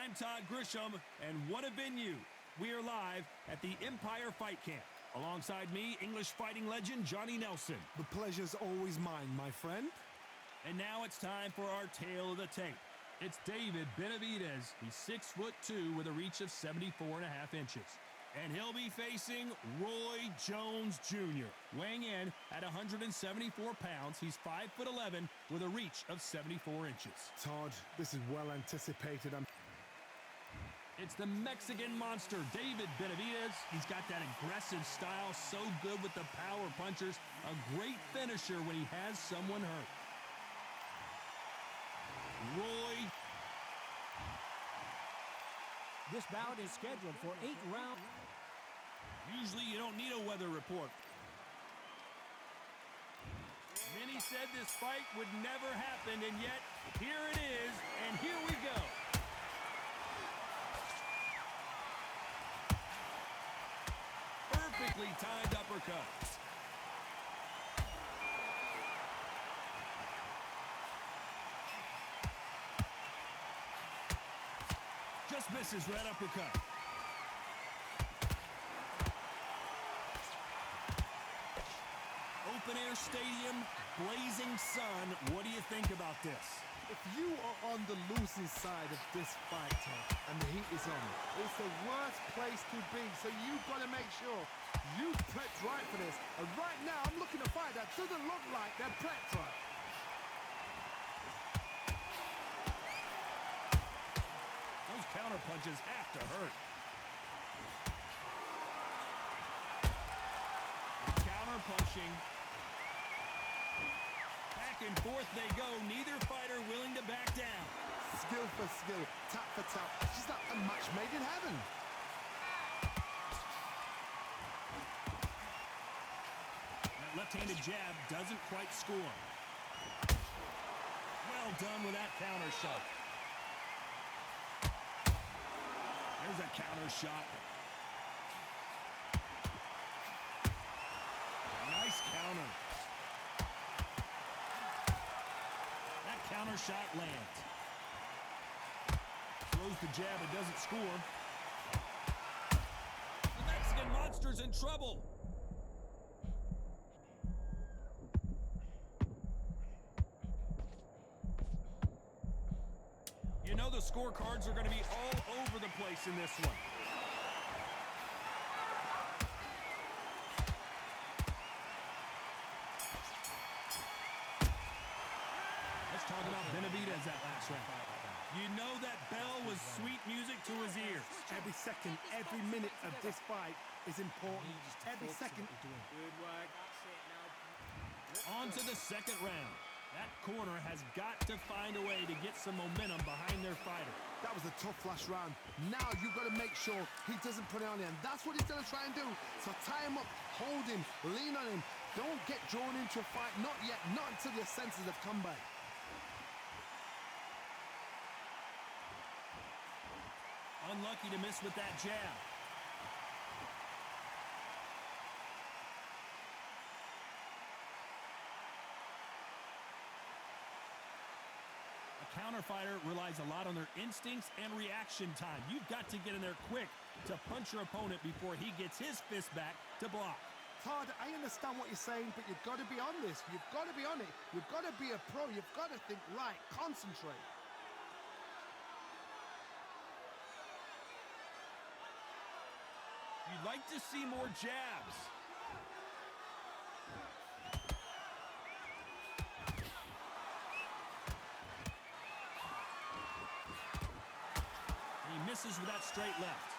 I'm Todd Grisham, and what a venue. We are live at the Empire Fight Camp. Alongside me, English fighting legend Johnny Nelson. The pleasure's always mine, my friend. And now it's time for our tale of the tape. It's David Benavidez. He's 6'2" with a reach of 74.5 inches. And he'll be facing Roy Jones Jr. Weighing in at 174 pounds, he's 5'11" with a reach of 74 inches. Todd, this is well anticipated. It's the Mexican monster, David Benavidez. He's got that aggressive style, so good with the power punchers. A great finisher when he has someone hurt. Roy. This bout is scheduled for 8 rounds. Usually you don't need a weather report. Many said this fight would never happen, and yet here it is, and here we go. Perfectly timed uppercut. Just misses that uppercut. Open air stadium, blazing sun. What do you think about this? If you are on the losing side of this fight, Todd, and the heat is on, it's the worst place to be. So you've got to make sure you prepped right for this. And right now, I'm looking at a fight that doesn't look like they're prepped right. Those counter punches have to hurt. Counter punching. Back and forth they go. Neither fighter willing to back down. Skill for skill, tap for tap. It's just like a match made in heaven. That left-handed jab doesn't quite score. Well done with that counter shot. There's a counter shot. Nice counter. That counter shot lands. Throws the jab, it doesn't score. The Mexican monster's in trouble. You know the scorecards are going to be all over the place in this one. Let's talk about Benavidez that last round. You know that bell was sweet music to his ears. Every second, every minute of this fight is important. Every second. Good work. On to the second round. That corner has got to find a way to get some momentum behind their fighter. That was a tough last round. Now you've got to make sure he doesn't put it on you, and that's what he's going to try and do. So tie him up, hold him, lean on him. Don't get drawn into a fight. Not yet. Not until your senses have come back. Unlucky to miss with that jab. A counter fighter relies a lot on their instincts and reaction time. You've got to get in there quick to punch your opponent before he gets his fist back to block. Todd, I understand what you're saying, but you've got to be on this. You've got to be on it. You've got to be a pro. You've got to think right. Concentrate. You'd like to see more jabs. And he misses with that straight left.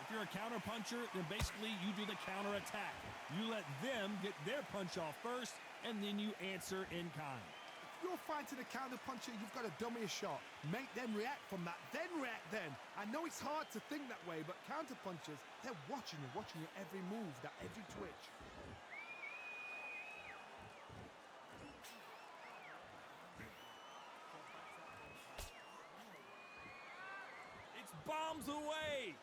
If you're a counter puncher, then basically you do the counter attack. You let them get their punch off first, and then you answer in kind. If you're fighting a counter puncher, you've got to dummy a shot. Make them react from that, then react then. I know it's hard to think that way, but counter punchers, they're watching you every move, that every twitch. It's bombs away.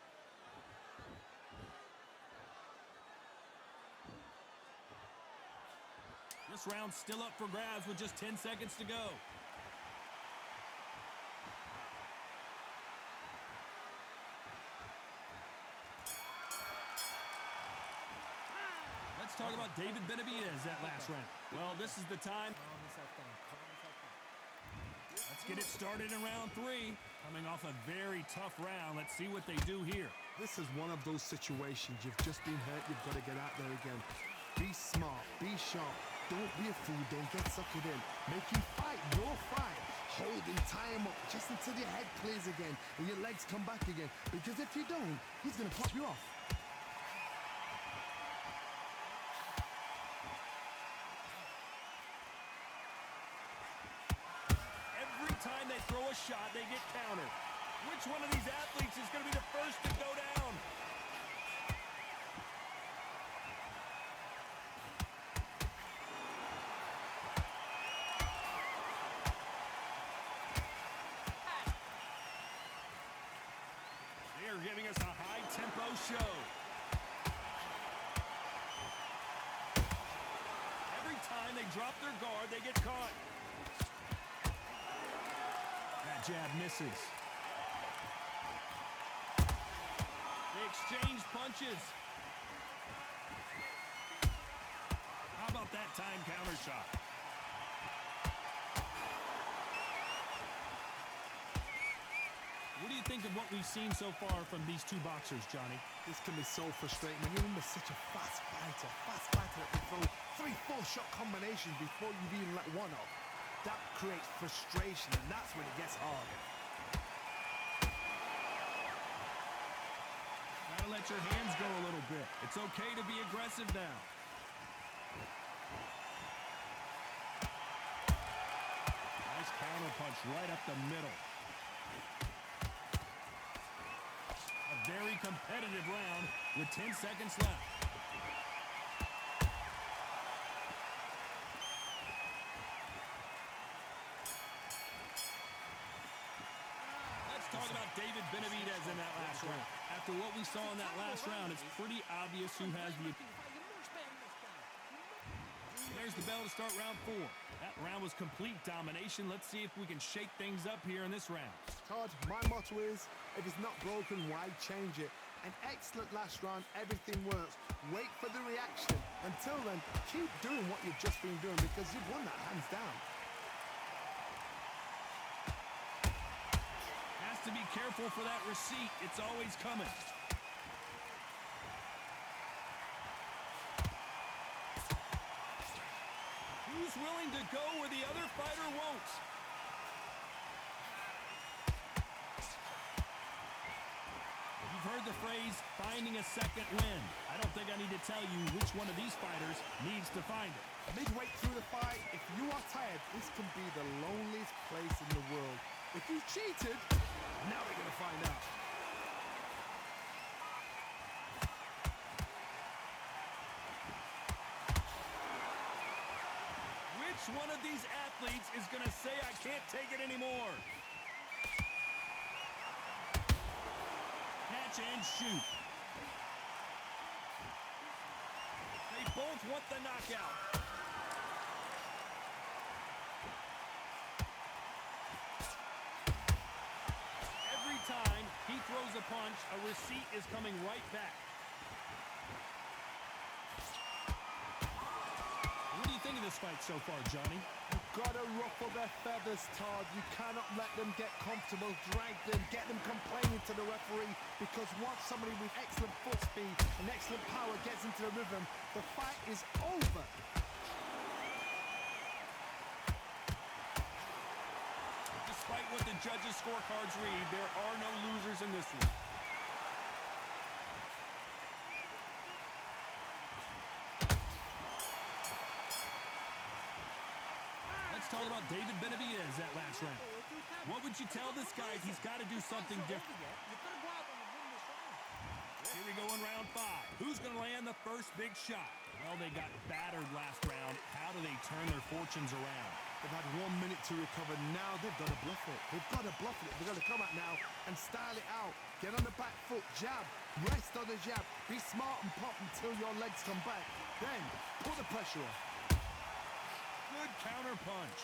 This round's still up for grabs with just 10 seconds to go. Let's talk about David Benavidez that last round. Well, this is the time. Let's get it started in round 3. Coming off a very tough round. Let's see what they do here. This is one of those situations. You've just been hurt. You've got to get out there again. Be smart. Be sharp. Don't be a fool. Don't get sucked in. Make him fight your fight. Hold him, tie him up just until your head clears again and your legs come back again. Because if you don't, he's going to pop you off. Every time they throw a shot, they get countered. Which one of these athletes is going to be the first to go down? They are giving us a high-tempo show. Every time they drop their guard, they get caught. That jab misses. They exchange punches. How about that time counter shot? What do you think of what we've seen so far from these two boxers, Johnny? This can be so frustrating. When you're in such a fast fighter that can throw 3-4 shot combinations before you've even let one off. That creates frustration, and that's when it gets hard. Gotta let your hands go a little bit. It's okay to be aggressive now. Nice counter punch right up the middle. A very competitive round with 10 seconds left. Let's talk about David Benavidez in that last round. After what we saw in that last round, it's pretty obvious who has the... There's the bell to start round 4. That round was complete domination. Let's see if we can shake things up here in this round. Todd, my motto is, if it's not broken, why change it? An excellent last round, everything works. Wait for the reaction. Until then, keep doing what you've just been doing because you've won that hands down. Has to be careful for that receipt. It's always coming. Who's willing to go where the other fighter won't? You've heard the phrase, finding a second wind. I don't think I need to tell you which one of these fighters needs to find it. Midway through the fight, if you are tired, this can be the loneliest place in the world. If you cheated, now we're going to find out. Which one of these athletes is going to say, I can't take it anymore? Catch and shoot. They both want the knockout. Every time he throws a punch, a receipt is coming right back. What do you think of this fight so far, Johnny? You've got to ruffle their feathers, Todd. You cannot let them get comfortable, drag them, get them complaining to the referee, because once somebody with excellent foot speed and excellent power gets into the rhythm, the fight is over. Despite what the judges' scorecards read, there are no losers in this one. Let's talk about David Benavidez that last round. What would you tell this guy? He's got to do something different. Here we go in round 5. Who's going to land the first big shot? Well, they got battered last round. How do they turn their fortunes around? They've had 1 minute to recover. Now they've got to bluff it. They've got to bluff it. They've got to come out now and style it out. Get on the back foot, jab, rest on the jab. Be smart and pop until your legs come back. Then put the pressure on. Good counter punch.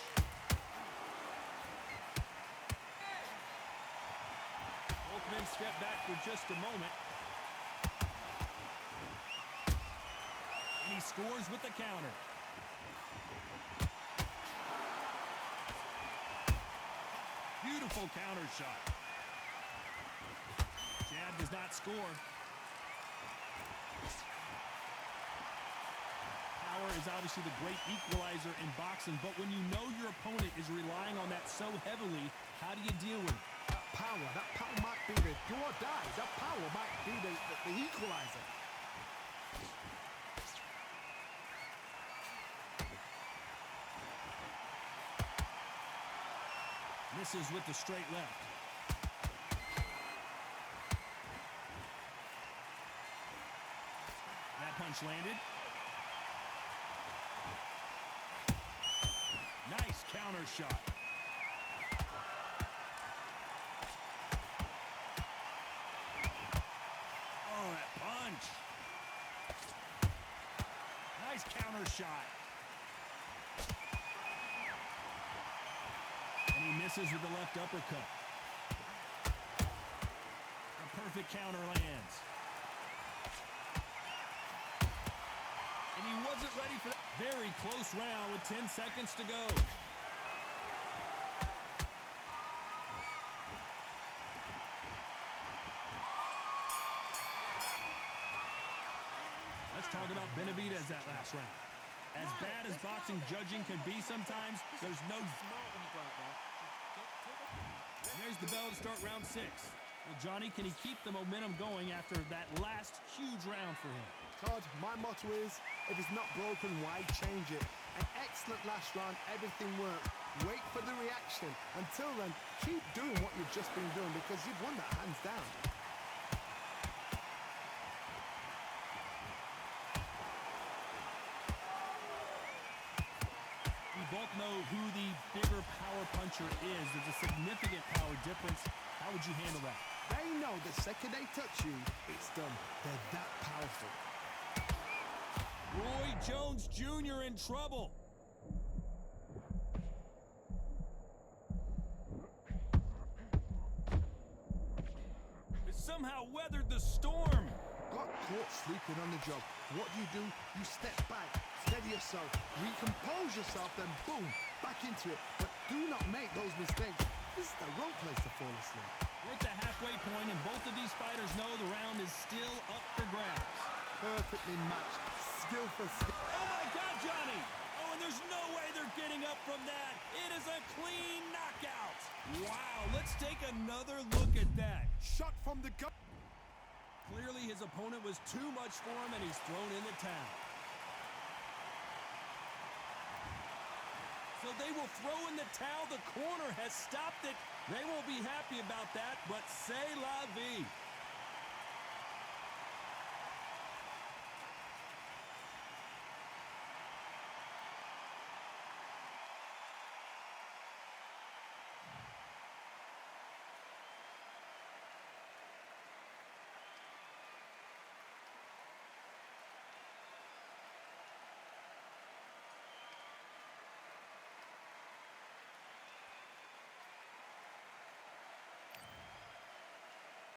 Both men step back for just a moment. And he scores with the counter. Beautiful counter shot. Jab does not score. Power is obviously the great equalizer in boxing, but when you know your opponent is relying on that so heavily, how do you deal with it? That power might be the do or die. That power might be the equalizer. Misses with the straight left. That punch landed. Nice counter shot. Oh, that punch. Nice counter shot. And he misses with the left uppercut. A perfect counter lands. And he wasn't ready for that. Very close round with 10 seconds to go. Let's talk about Benavidez that last round. As bad as boxing judging can be sometimes, there's no... There's the bell to start round 6. Well, Johnny, can he keep the momentum going after that last huge round for him? Todd, my motto is, if it's not broken, why change it? An excellent last round, everything worked. Wait for the reaction. Until then, keep doing what you've just been doing because you've won that hands down. We both know who the bigger power puncher is. There's a significant power difference. How would you handle that? They know the second they touch you, it's done. They're that powerful. Roy Jones Jr. in trouble. It somehow weathered the storm. Got caught sleeping on the job. What do? You step back, steady yourself, recompose yourself, then boom, back into it. But do not make those mistakes. This is the wrong place to fall asleep. We're at the halfway point, and both of these fighters know the round is still up for grabs. Perfectly matched, skill for skill. Oh my God, Johnny! Oh, and there's no way they're getting up from that. It is a clean knockout. Wow, let's take another look at that. Shot from the gut. Clearly his opponent was too much for him, and he's thrown in the towel. So they will throw in the towel. The corner has stopped it. They won't be happy about that, but c'est la vie.